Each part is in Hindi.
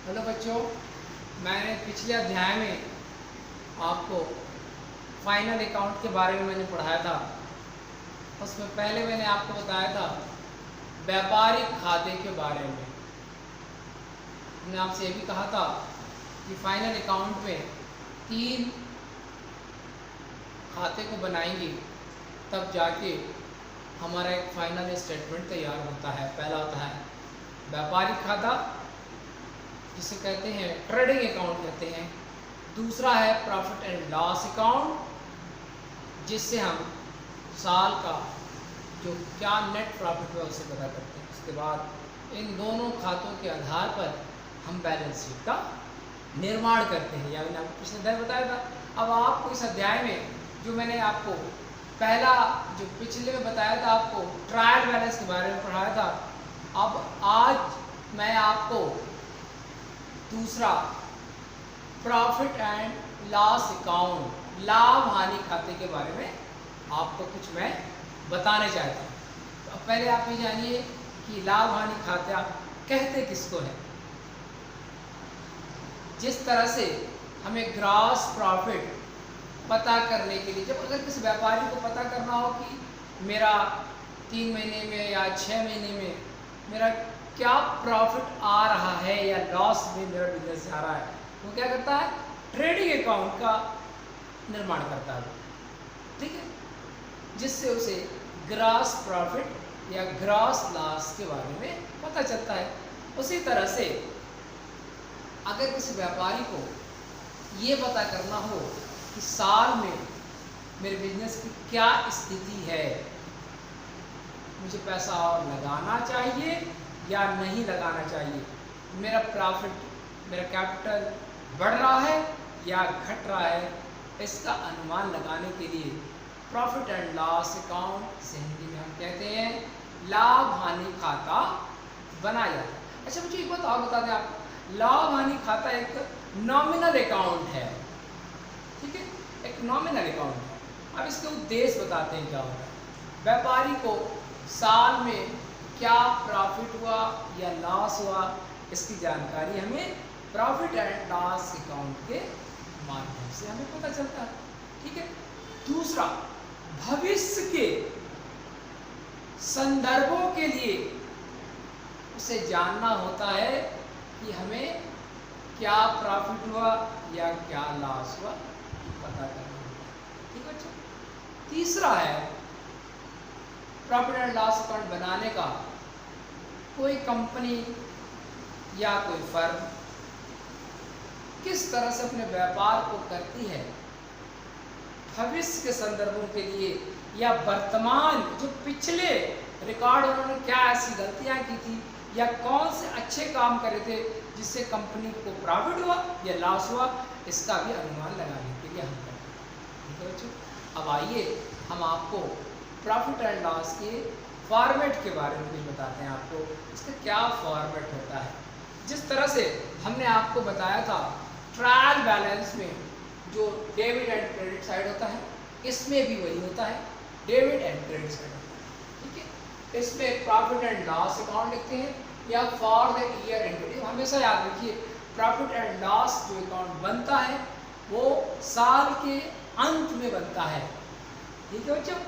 हेलो बच्चों, मैंने पिछले अध्याय में आपको फाइनल अकाउंट के बारे में मैंने पढ़ाया था। उसमें पहले मैंने आपको बताया था व्यापारिक खाते के बारे में। मैंने आपसे ये भी कहा था कि फाइनल अकाउंट में 3 खाते को बनाएंगे तब जाके हमारा एक फाइनल स्टेटमेंट तैयार होता है। पहला होता है व्यापारिक खाता, जिसे कहते हैं ट्रेडिंग अकाउंट कहते हैं। दूसरा है प्रॉफिट एंड लॉस अकाउंट, जिससे हम साल का जो क्या नेट प्रॉफिट हुआ उसे पता करते हैं। उसके बाद इन दोनों खातों के आधार पर हम बैलेंस शीट का निर्माण करते हैं। या मैंने आपको पिछले अध्याय बताया था। अब आपको इस अध्याय में जो मैंने आपको पहला जो पिछले में बताया था, आपको ट्रायल बैलेंस के बारे में पढ़ाया था। अब आज मैं आपको दूसरा प्रॉफिट एंड लॉस अकाउंट, लाभ हानि खाते के बारे में आपको कुछ मैं बताने चाहता हूँ। तो अब पहले आप ये जानिए कि लाभ हानि खाता कहते किसको है। जिस तरह से हमें ग्रॉस प्रॉफिट पता करने के लिए, जब अगर किसी व्यापारी को पता करना हो कि मेरा 3 महीने में या 6 महीने में मेरा क्या प्रॉफिट आ रहा है या लॉस में मेरा बिजनेस जा रहा है, वो क्या करता है, ट्रेडिंग अकाउंट का निर्माण करता है। ठीक है, जिससे उसे ग्रॉस प्रॉफिट या ग्रॉस लॉस के बारे में पता चलता है। उसी तरह से अगर किसी व्यापारी को ये पता करना हो कि साल में मेरे बिजनेस की क्या स्थिति है, मुझे पैसा और लगाना चाहिए या नहीं लगाना चाहिए, मेरा प्रॉफिट, मेरा कैपिटल बढ़ रहा है या घट रहा है, इसका अनुमान लगाने के लिए प्रॉफिट एंड लॉस अकाउंट से हिंदी में हम कहते हैं लाभ हानि खाता बनाया जाता है। अच्छा मुझे एक बात और बता दें आपको, लाभ हानि खाता एक नॉमिनल अकाउंट है। ठीक है, एक नॉमिनल अकाउंट है। अब इसके उद्देश्य बताते हैं क्या होता है। व्यापारी को साल में क्या प्रॉफिट हुआ या लॉस हुआ, इसकी जानकारी हमें प्रॉफिट एंड लॉस अकाउंट के माध्यम से हमें पता चलता है। ठीक है, दूसरा भविष्य के संदर्भों के लिए उसे जानना होता है कि हमें क्या प्रॉफिट हुआ या क्या लॉस हुआ, पता करना होता है। ठीक है बच्चों, तीसरा है प्रॉफिट एंड लॉस अकाउंट बनाने का कोई कंपनी या कोई फर्म किस तरह से अपने व्यापार को करती है, भविष्य के संदर्भों के लिए या वर्तमान जो पिछले रिकॉर्ड उन्होंने क्या ऐसी गलतियां की थी या कौन से अच्छे काम करे थे जिससे कंपनी को प्रॉफिट हुआ या लॉस हुआ, इसका भी अनुमान लगाने के लिए हम करते हैं। ठीक है बच्चों, अब आइए हम आपको प्रॉफिट एंड लॉस के फॉर्मेट के बारे में कुछ बताते हैं। आपको इसका क्या फॉर्मेट होता है। जिस तरह से हमने आपको बताया था ट्रायल बैलेंस में जो डेबिट एंड क्रेडिट साइड होता है, इसमें भी वही होता है, डेबिट एंड क्रेडिट साइड होता है। ठीक है, इसमें प्रॉफिट एंड लॉस अकाउंट लिखते हैं या फॉर द ईयर एंडेड। हमेशा याद रखिए प्रॉफिट एंड लॉस जो अकाउंट बनता है वो साल के अंत में बनता है। ठीक है बच्चों,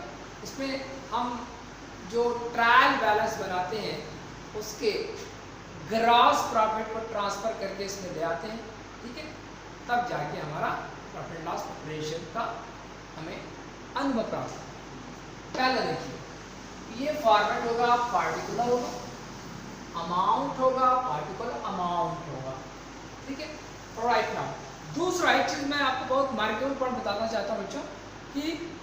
इसमें हम जो ट्रायल बैलेंस बनाते हैं उसके ग्रॉस प्रॉफिट को ट्रांसफर करके इसमें ले आते हैं। ठीक है, तब जाके हमारा प्रॉफिट लॉस ऑपरेशन का हमें अनुभव प्राप्त होगा। पहला देखिए, ये फॉर्मेट होगा, पार्टिकुलर होगा, अमाउंट होगा, पार्टिकुलर अमाउंट होगा। ठीक है, राइट नाउ दूसरा एक चीज मैं आपको बहुत मार्केट पॉइंट बताना चाहता हूँ बच्चों कि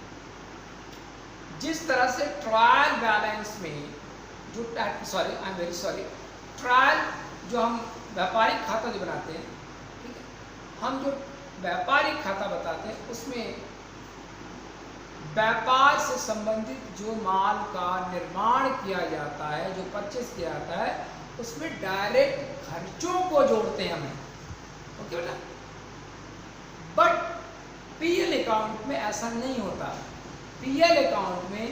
जिस तरह से ट्रायल बैलेंस में जो ट्रायल जो हम व्यापारिक खाता जो बनाते हैं, ठीक है, हम जो व्यापारिक खाता बताते हैं उसमें व्यापार से संबंधित जो माल का निर्माण किया जाता है, जो परचेस किया जाता है, उसमें डायरेक्ट खर्चों को जोड़ते हैं हम। ओके बेटा, बट पीएल अकाउंट में ऐसा नहीं होता। पीएल अकाउंट में,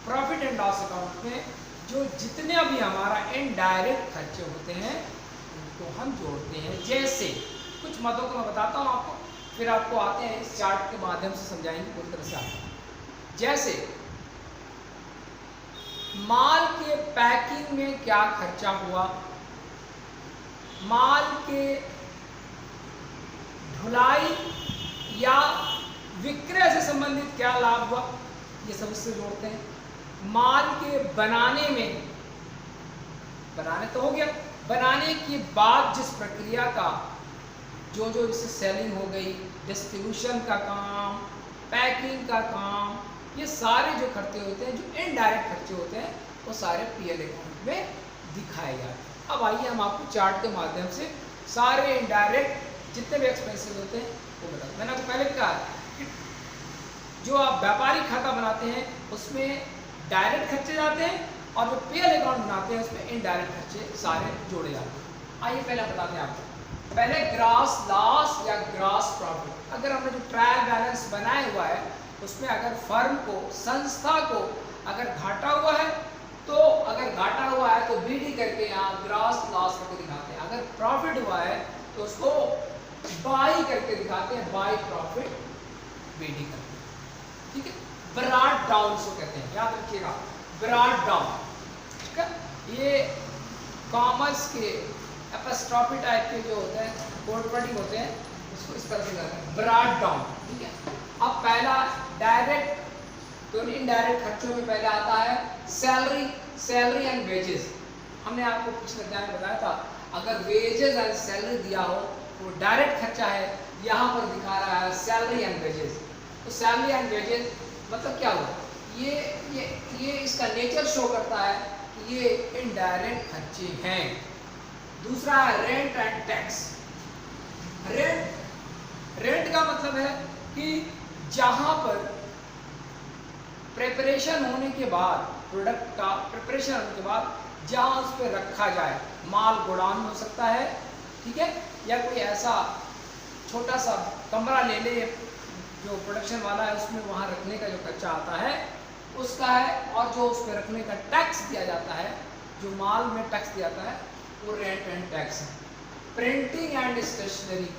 प्रॉफिट एंड लॉस अकाउंट में जो जितने भी हमारा इनडायरेक्ट खर्चे होते हैं उनको हम जोड़ते हैं। जैसे कुछ मदों को मैं बताता हूँ आपको, फिर आपको आते हैं इस चार्ट के माध्यम से समझाएंगे पूरी तरह से आपको। जैसे माल के पैकिंग में क्या खर्चा हुआ, माल के ढुलाई या विक्रय से संबंधित क्या लाभ हुआ, ये सब इससे जोड़ते हैं। माल के बनाने में, बनाने तो हो गया, बनाने के बाद जिस प्रक्रिया का जो जो इससे सेलिंग हो गई, डिस्ट्रीब्यूशन का काम, पैकिंग का काम, ये सारे जो खर्चे होते हैं, जो इनडायरेक्ट खर्चे होते हैं, वो सारे पीएल अकाउंट में दिखाए जाते हैं। अब आइए हम आपको चार्ट के माध्यम से सारे इनडायरेक्ट जितने भी एक्सपेंसेस होते हैं वो बताते हैं। मैंने आपको पहले कहा कि जो आप व्यापारी खाता बनाते हैं उसमें डायरेक्ट खर्चे जाते हैं, और जो पीएल अकाउंट बनाते हैं उसमें इनडायरेक्ट खर्चे सारे जोड़े जाते हैं। आइए पहले बताते हैं आपको। पहले ग्रॉस लॉस या ग्रॉस प्रॉफिट। अगर हमने जो ट्रायल बैलेंस बनाया हुआ है उसमें अगर फर्म को, संस्था को अगर घाटा हुआ है तो, अगर घाटा हुआ है तो बीडी करके यहाँ ग्रॉस लॉस करके दिखाते हैं। अगर प्रॉफिट हुआ है तो उसको बाई करके दिखाते हैं, बाई प्रॉफिट बीडी करते हैं। ठीक है, ब्रॉड डाउन से कहते हैं, याद रखिएगा, ब्रॉड डाउन। ठीक है, ये कॉमर्स के एपोस्ट्रोफी टाइप के जो होते हैं, कोड वर्डिंग होते हैं, उसको इस तरह से कहते हैं, ब्रॉड डाउन। ठीक है, अब पहला डायरेक्ट तो इनडायरेक्ट खर्चों में पहले आता है सैलरी, सैलरी एंड वेजेस। हमने आपको पिछले अध्याय में बताया था, अगर वेजेस एंड सैलरी दिया हो तो डायरेक्ट खर्चा है, यहाँ पर दिखा रहा है सैलरी एंड वेजेस। तो सैलरी एंड वेजेस मतलब क्या हुआ, ये इसका नेचर शो करता है कि ये इनडायरेक्ट खर्चे हैं। दूसरा है रेंट एंड टैक्स। रेंट का मतलब है कि जहां पर प्रिपरेशन होने के बाद, प्रोडक्ट का प्रिपरेशन होने के बाद जहां उस पर रखा जाए, माल गोडाउन में हो सकता है, ठीक है, या कोई ऐसा छोटा सा कमरा ले ले जो प्रोडक्शन वाला है, उसमें वहां रखने का जो खर्चा आता है उसका है, और जो उस पर रखने का टैक्स दिया जाता है, जो माल में टैक्स दिया जाता है, वो रेंट एंड टैक्स है। प्रिंटिंग एंड स्टेशनरी,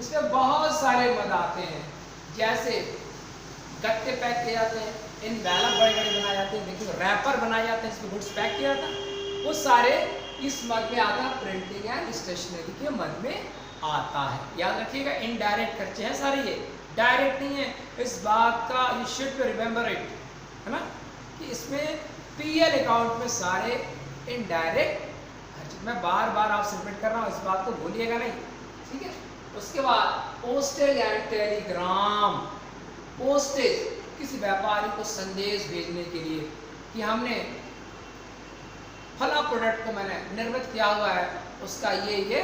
इसमें बहुत सारे मद आते हैं, जैसे गत्ते पैक किए जाते हैं, इनवेलप बड़े बड़े बनाए जाते हैं, देखिए रैपर बनाए जाते हैं, इसमें गुड्स पैक किया जाता है, वो सारे इस मद में आता है, प्रिंटिंग एंड स्टेशनरी के मद में आता है। याद रखिएगा, इनडायरेक्ट खर्चे हैं सारे, ये डायरेक्ट नहीं है। इस बात का यू शुड रिमेंबर इट, है ना, कि इसमें पीएल अकाउंट में सारे इनडायरेक्ट खर्चे, मैं बार बार आपसे रिपीट कर रहा हूँ, इस बात को भूलिएगा नहीं। ठीक है, उसके बाद पोस्टेज एंड टेलीग्राम। पोस्टेज, किसी व्यापारी को संदेश भेजने के लिए कि हमने फला प्रोडक्ट को मैंने निर्मित किया हुआ है, उसका ये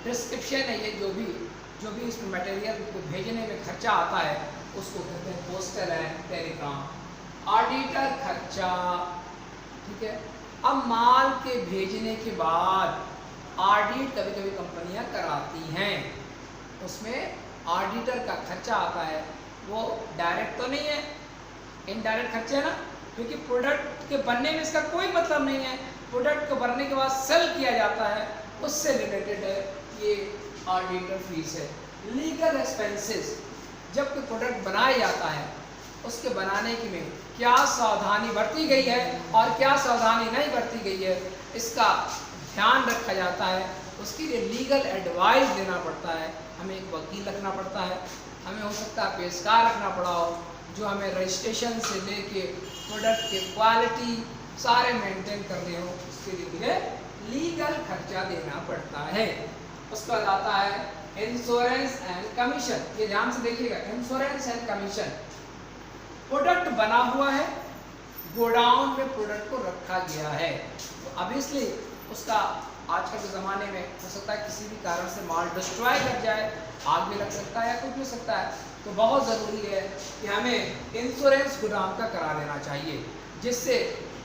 डिस्क्रिप्शन है, ये जो भी इसमें मटेरियल को भेजने में खर्चा आता है, उसको कहते हैं पोस्टल एंड टेलीग्राम। ऑडिटर खर्चा, ठीक है, अब माल के भेजने के बाद ऑडिट कभी कभी कंपनियां कराती हैं, उसमें ऑडिटर का खर्चा आता है, वो डायरेक्ट तो नहीं है, इनडायरेक्ट खर्चे है ना, क्योंकि प्रोडक्ट के बनने में इसका कोई मतलब नहीं है, प्रोडक्ट को बनने के बाद सेल किया जाता है, उससे रिलेटेड है, ये ऑडिटर फीस है। लीगल एक्सपेंसेस, जब कोई प्रोडक्ट बनाया जाता है, उसके बनाने की में क्या सावधानी बरती गई है और क्या सावधानी नहीं बरती गई है, इसका ध्यान रखा जाता है, उसके लिए लीगल एडवाइस देना पड़ता है, हमें एक वकील रखना पड़ता है, हमें हो सकता है पेशकार रखना पड़ा हो, जो हमें रजिस्ट्रेशन से लेके प्रोडक्ट के क्वालिटी सारे मेंटेन करने हो, उसके लिए लीगल खर्चा देना पड़ता है। उसके बाद आता है इंश्योरेंस एंड कमीशन। ये ध्यान से देखिएगा, इंश्योरेंस एंड कमीशन। प्रोडक्ट बना हुआ है, गोडाउन में प्रोडक्ट को रखा गया है, तो ऑब्वियसली उसका आजकल के ज़माने में हो सकता है किसी भी कारण से माल डिस्ट्रॉय कर जाए, आग भी लग सकता है या कुछ भी सकता है, तो बहुत ज़रूरी है कि हमें इंश्योरेंस गोदाम का करा देना चाहिए, जिससे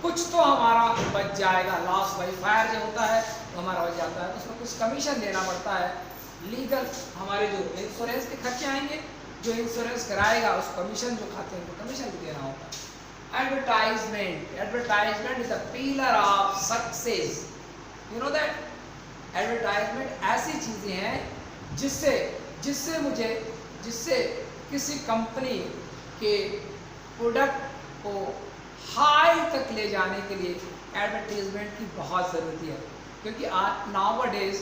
कुछ तो हमारा बच जाएगा। लॉस बाई फायर जो होता है तो हमारा बच जाता है, तो उसमें कुछ कमीशन देना पड़ता है। लीगल हमारे जो इंश्योरेंस के खर्चे आएंगे, जो इंश्योरेंस कराएगा उस कमीशन जो खाते हैं उनको कमीशन भी देना होता है। Advertisement, advertisement is the pillar of success, you know that. Advertisement ऐसी चीज़ें हैं जिससे किसी कंपनी के प्रोडक्ट को हाई तक ले जाने के लिए एडवर्टीजमेंट की बहुत ज़रूरत है, क्योंकि आज नाउअडेज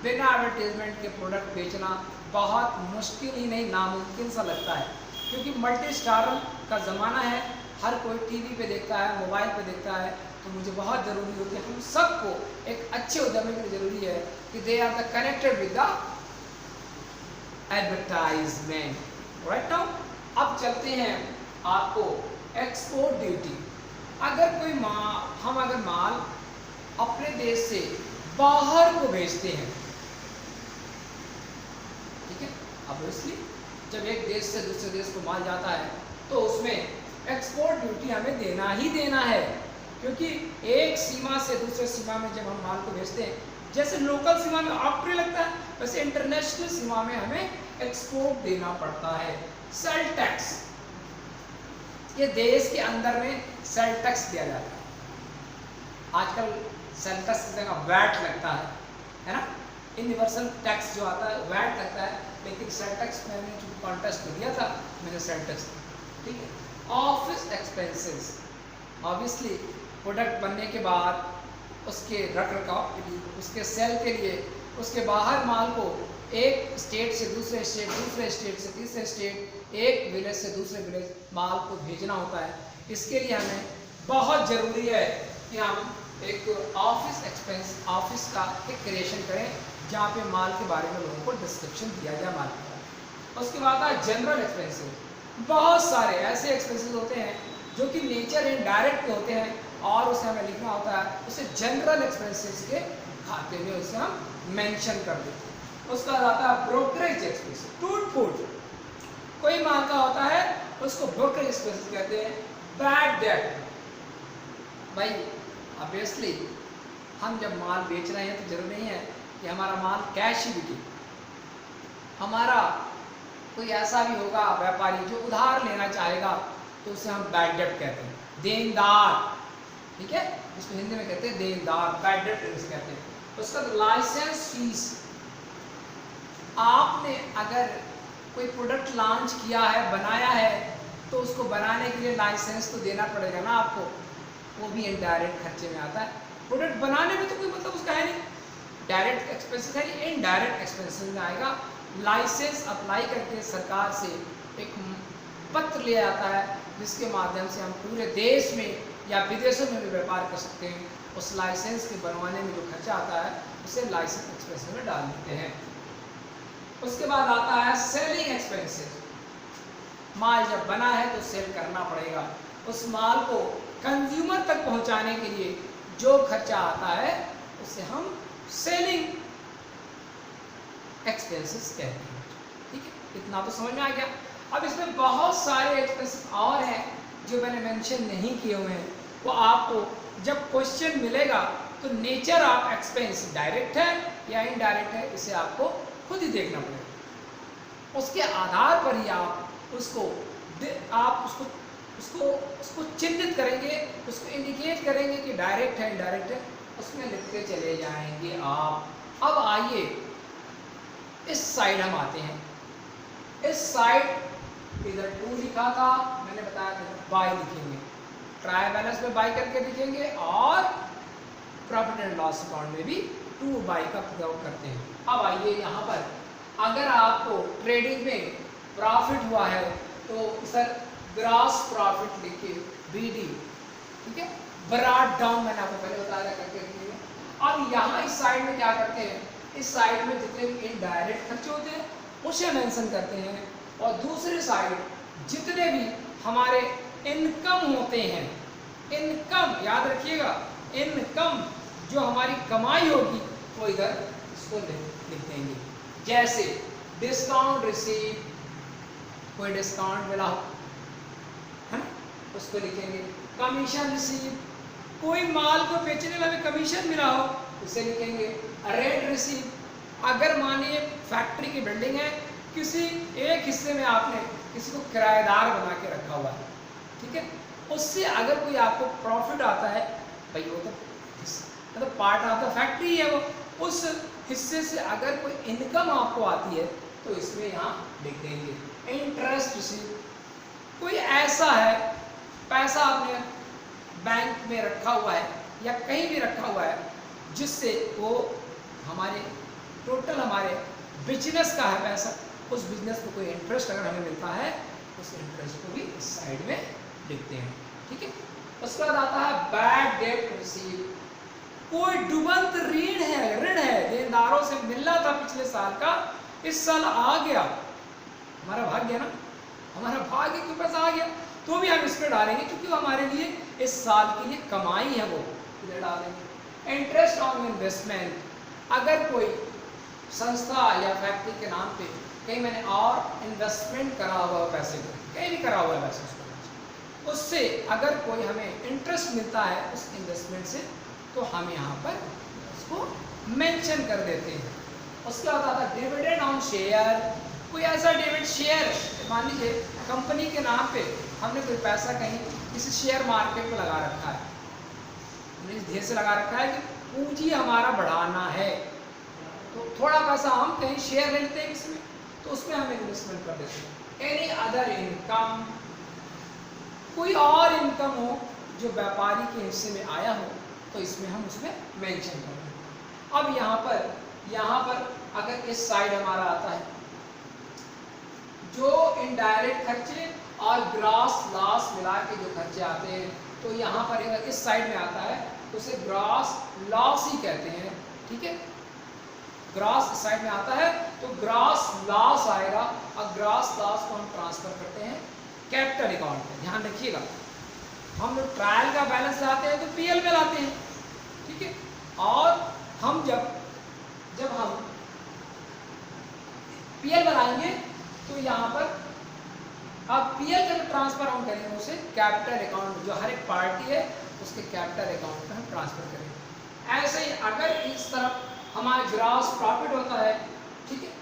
बिना एडवर्टीजमेंट के प्रोडक्ट बेचना बहुत मुश्किल ही नहीं नामुमकिन सा लगता है, क्योंकि मल्टी स्टारर का ज़माना है, हर कोई टीवी पे देखता है, मोबाइल पे देखता है। तो मुझे बहुत ज़रूरी होती है, हम सबको एक अच्छे उद्यमी के लिए ज़रूरी है कि they are the connected with the advertisement. Right now अब चलते हैं आपको एक्सपोर्ट ड्यूटी। अगर कोई हम अगर माल अपने देश से बाहर को भेजते हैं, ठीक है, ऑब्वियसली जब एक देश से दूसरे देश को माल जाता है तो उसमें एक्सपोर्ट ड्यूटी हमें देना ही देना है, क्योंकि एक सीमा से दूसरे सीमा में जब हम माल को भेजते हैं, जैसे लोकल सीमा में ऑक्ट्री लगता है, वैसे इंटरनेशनल सीमा में हमें एक्सपोर्ट देना पड़ता है। सेल टैक्स, ये देश के अंदर में सेल टैक्स दिया जाता है। आजकल सेल टैक्स की जगह वैट लगता है ना, यूनिवर्सल टैक्स जो आता है वैट लगता है, लेकिन सेल टैक्स मैंने जो कॉन्टेस्ट में दिया था मैंने सेल टैक्स, ठीक है। ऑफिस एक्सपेंसेस, ऑब्वियसली प्रोडक्ट बनने के बाद उसके रख रखाव के लिए, उसके सेल के लिए, उसके बाहर माल को एक स्टेट से दूसरे स्टेट, दूसरे स्टेट से तीसरे स्टेट, एक विलेज से दूसरे विलेज माल को भेजना होता है। इसके लिए हमें बहुत ज़रूरी है कि हम एक ऑफिस एक्सपेंस, ऑफिस का एक क्रिएशन करें जहाँ पे माल के बारे में लोगों को डिस्क्रिप्शन दिया जाए माल के बारे में। उसके बाद है जनरल एक्सपेंसेस। बहुत सारे ऐसे एक्सपेंसेस होते हैं जो कि नेचर इनडायरेक्ट के होते हैं और उसे हमें लिखना होता है, उसे जनरल एक्सपेंसेस के खाते में उसे हम मेंशन कर देते हैं। उसका आता है ब्रोकरेज एक्सपेंसेस, टूट फूट कोई माल का होता है उसको ब्रोकरेज एक्सपेंसेस कहते हैं। बैड डेट, भाई ऑब्वियसली हम जब माल बेच रहे हैं तो जरूरी नहीं है कि हमारा माल कैश ही बिके। हमारा कोई ऐसा भी होगा व्यापारी जो उधार लेना चाहेगा तो उसे हम बैड डेट कहते हैं, देनदार, ठीक है, इसको हिंदी में कहते हैं देनदार, बैड डेट कहते हैं। उसका लाइसेंस फीस, आपने अगर कोई प्रोडक्ट लॉन्च किया है, बनाया है, तो उसको बनाने के लिए लाइसेंस तो देना पड़ेगा ना आपको, वो भी इनडायरेक्ट खर्चे में आता है। प्रोडक्ट बनाने में तो कोई मतलब उसका है नहीं, डायरेक्ट एक्सपेंसेस है, इनडायरेक्ट एक्सपेंसेस में आएगा। लाइसेंस अप्लाई करके सरकार से एक पत्र लिया जाता है जिसके माध्यम से हम पूरे देश में या विदेशों में भी व्यापार कर सकते हैं। उस लाइसेंस के बनवाने में जो खर्चा आता है उसे लाइसेंस एक्सपेंसेस में डाल देते हैं। उसके बाद आता है सेलिंग एक्सपेंसेस। माल जब बना है तो सेल करना पड़ेगा, उस माल को कंज्यूमर तक पहुंचाने के लिए जो खर्चा आता है उसे हम सेलिंग एक्सपेंसेस कहते हैं, ठीक है। इतना तो समझ में आ गया। अब इसमें बहुत सारे एक्सपेंसेस और हैं जो मैंने मेंशन नहीं किए हुए हैं, वो आपको जब क्वेश्चन मिलेगा तो नेचर ऑफ एक्सपेंस डायरेक्ट है या इनडायरेक्ट है, इसे आपको खुद ही देखना पड़ेगा। उसके आधार पर ही आप उसको चिन्हित करेंगे, उसको इंडिकेट करेंगे कि डायरेक्ट है इनडायरेक्ट है, उसमें लिखते चले जाएंगे आप। अब आइए इस साइड हम आते हैं। इस साइड इधर 2 लिखा था, मैंने बताया था बाय लिखेंगे, ट्रायल बैलेंस में बाय करके लिखेंगे और प्रॉफिट एंड लॉस अकाउंट में भी 2 बाय का प्रयोग करते हैं। अब आइए यहाँ पर, अगर आपको ट्रेडिंग में प्रॉफिट हुआ है तो सर ग्रॉस प्रॉफिट लिखिए BD, ठीक है, ब्रॉट डाउन मैंने आपको पहले बताया करके रखिए। अब यहाँ इस साइड में क्या करते हैं, इस साइड में जितने भी इनडायरेक्ट खर्चे होते हैं उसे मेंशन करते हैं, और दूसरी साइड जितने भी हमारे इनकम होते हैं, इनकम याद रखिएगा, इनकम जो हमारी कमाई होगी वो इधर इसको लिख देंगे। जैसे डिस्काउंट रिसीव, कोई डिस्काउंट मिला हो है ना, उसको लिखेंगे। कमीशन रिसीव, कोई माल को बेचने वाले कमीशन मिला हो उसे लिखेंगे। रेंट रिसीव, अगर मानिए फैक्ट्री की बिल्डिंग है, किसी एक हिस्से में आपने किसी को किराएदार बना के रखा हुआ है, ठीक है, उससे अगर कोई आपको प्रॉफिट आता है, भाई वो तो मतलब पार्ट ऑफ द फैक्ट्री है वो, उस हिस्से से अगर कोई इनकम आपको आती है तो इसमें यहाँ लिख देंगे इंटरेस्ट रिसीव। कोई ऐसा है पैसा आपने बैंक में रखा हुआ है या कहीं भी रखा हुआ है जिससे वो हमारे टोटल हमारे बिजनेस का है पैसा, उस बिजनेस को कोई इंटरेस्ट अगर हमें मिलता है उस इंटरेस्ट को भी इस साइड में लिखते हैं, ठीक है। उसके बाद आता है बैड डेट रिसीव। कोई डूबंत ऋण है देनदारों से मिलना था पिछले साल का, इस साल आ गया, हमारा भाग्य ना, हमारा भाग्य के पास आ गया तो भी हम इसमें डालेंगे क्योंकि वो हमारे लिए इस साल के लिए कमाई है, वो इधर डालेंगे। इंटरेस्ट ऑन इन्वेस्टमेंट, अगर कोई संस्था या फैक्ट्री के नाम पे कहीं मैंने और इन्वेस्टमेंट करा हुआ पैसे को, कहीं भी करा हुआ है वैसे उससे अगर कोई हमें इंटरेस्ट मिलता है उस इन्वेस्टमेंट से तो हम यहाँ पर उसको मेंशन कर देते हैं। उसके बाद आता है डिविडेंड ऑन शेयर। कोई ऐसा डिविडेंड शेयर, मान लीजिए कंपनी के नाम पे हमने कोई पैसा कहीं किसी शेयर मार्केट में लगा रखा है, हमने इस ध्येय से लगा रखा है कि पूंजी हमारा बढ़ाना है, तो थोड़ा पैसा हम कहीं शेयर लेते हैं इसमें तो उसमें हम इन्वेस्टमेंट कर देते हैं। एनी अदर इनकम, कोई और इनकम हो जो व्यापारी के हिस्से में आया हो तो इसमें हम उसमें मेंशन कर दें। अब यहाँ पर अगर इस साइड हमारा आता है जो इनडायरेक्ट खर्चे और ग्रॉस लॉस मिला के जो खर्चे आते हैं तो यहाँ पर अगर इस साइड में आता है तो उसे ग्रॉस लॉस ही कहते हैं, ठीक है। ग्रॉस इस साइड में आता है तो ग्रॉस लॉस आएगा और ग्रॉस लॉस को हम ट्रांसफर करते हैं कैपिटल अकाउंट में। ध्यान रखिएगा, हम लोग ट्रायल का बैलेंस लाते हैं तो पीएल में लाते हैं, ठीक है। और हम जब हम पीएल बनाएंगे तो यहाँ पर अब पीएल का जो ट्रांसफर हम करेंगे उसे कैपिटल अकाउंट, जो हर एक पार्टी है उसके कैपिटल अकाउंट में हम ट्रांसफर करेंगे। ऐसे ही अगर इस तरफ हमारा ग्रॉस प्रॉफिट होता है, ठीक है,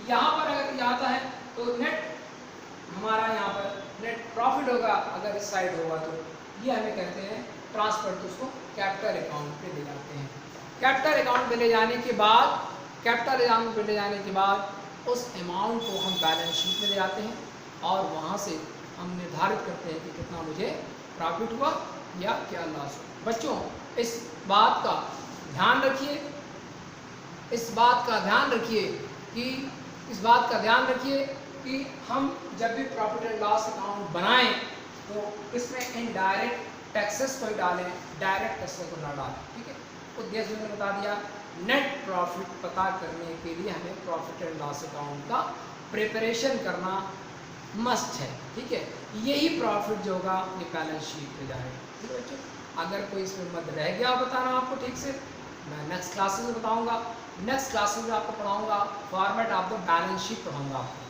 यहाँ पर अगर ये आता है तो नेट हमारा यहाँ पर नेट प्रॉफिट होगा, अगर इस साइड होगा तो ये हमें कहते हैं ट्रांसफर, तो उसको कैपिटल अकाउंट पे ले जाते हैं। कैपिटल अकाउंट पे ले जाने के बाद उस अमाउंट को हम बैलेंस शीट में ले जाते हैं और वहाँ से हम निर्धारित करते हैं कि कितना मुझे प्रॉफिट हुआ या क्या लॉस हुआ। बच्चों इस बात का ध्यान रखिए कि हम जब भी प्रॉफिट एंड लॉस अकाउंट बनाएं तो इसमें इनडायरेक्ट टैक्सेस को ही डालें, डायरेक्ट टैक्सेस को ना डालें, ठीक है। उद्देश्य मैंने बता दिया, नेट प्रॉफिट पता करने के लिए हमें प्रॉफिट एंड लॉस अकाउंट का प्रिपरेशन करना मस्ट है, ठीक है। यही प्रॉफिट जो होगा ये बैलेंस शीट पे जाएगा, ठीक है बच्चों। अगर कोई इसमें मत रह गया बताना आपको ठीक से, मैं नेक्स्ट क्लासेस में बताऊंगा। नेक्स्ट क्लासेस में आपको पढ़ाऊंगा format of the balance sheet, पढ़ाऊंगा आपको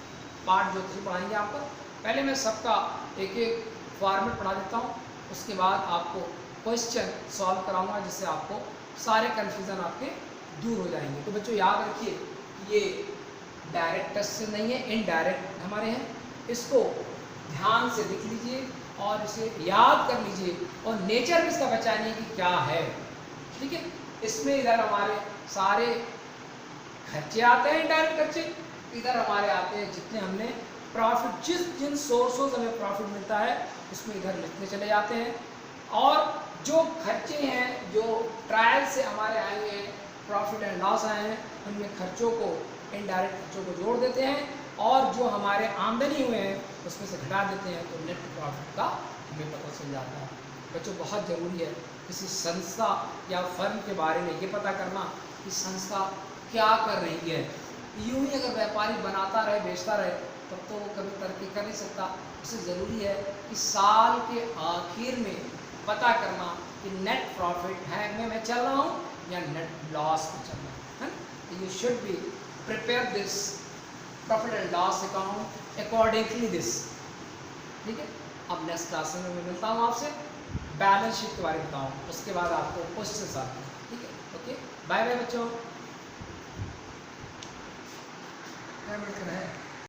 पार्ट जो पढ़ाएंगे आपको। पहले मैं सबका एक एक फॉर्मेट पढ़ा देता हूँ, उसके बाद आपको क्वेश्चन सॉल्व कराऊंगा जिससे आपको सारे कन्फ्यूज़न आपके दूर हो जाएंगे। तो बच्चों याद रखिए ये डायरेक्ट टेस्ट से नहीं है, इनडायरेक्ट हमारे हैं, इसको ध्यान से लिख लीजिए और इसे याद कर लीजिए और नेचर भी इसका पहचानिए कि क्या है, ठीक है। इसमें इधर हमारे सारे खर्चे आते हैं, इनडायरेक्ट खर्चे, इधर हमारे आते हैं जितने हमने प्रॉफिट, जिन सोर्सों से हमें प्रॉफिट मिलता है उसमें इधर लिखते चले जाते हैं। और जो खर्चे हैं जो ट्रायल से हमारे आए हैं, प्रॉफिट एंड लॉस आए हैं, उनमें खर्चों को, इनडायरेक्ट खर्चों को जोड़ देते हैं और जो हमारे आमदनी हुए हैं उसमें से घटा देते हैं, तो नेट प्रॉफिट का हमें पता चल जाता है। बच्चों बहुत ज़रूरी है किसी संस्था या फर्म के बारे में ये पता करना कि संस्था क्या कर रही है। यूँ ही अगर व्यापारी बनाता रहे, बेचता रहे, तब तो वो कभी तरक्की कर नहीं सकता। इससे ज़रूरी है कि साल के आखिर में पता करना कि नेट प्रॉफिट है में मैं चल रहा हूँ या नेट लॉस में चल रहा हूँ। You should be prepare this profit and loss account accordingly this, ठीक है। अब नेक्स्ट क्लास में मैं मिलता हूँ आपसे, बैलेंस शीट के बारे में बताऊँ, उसके बाद आपको क्वेश्चन आते हैं, ठीक है। ओके, बाय बाय बच्चों। क्या मिलकर है।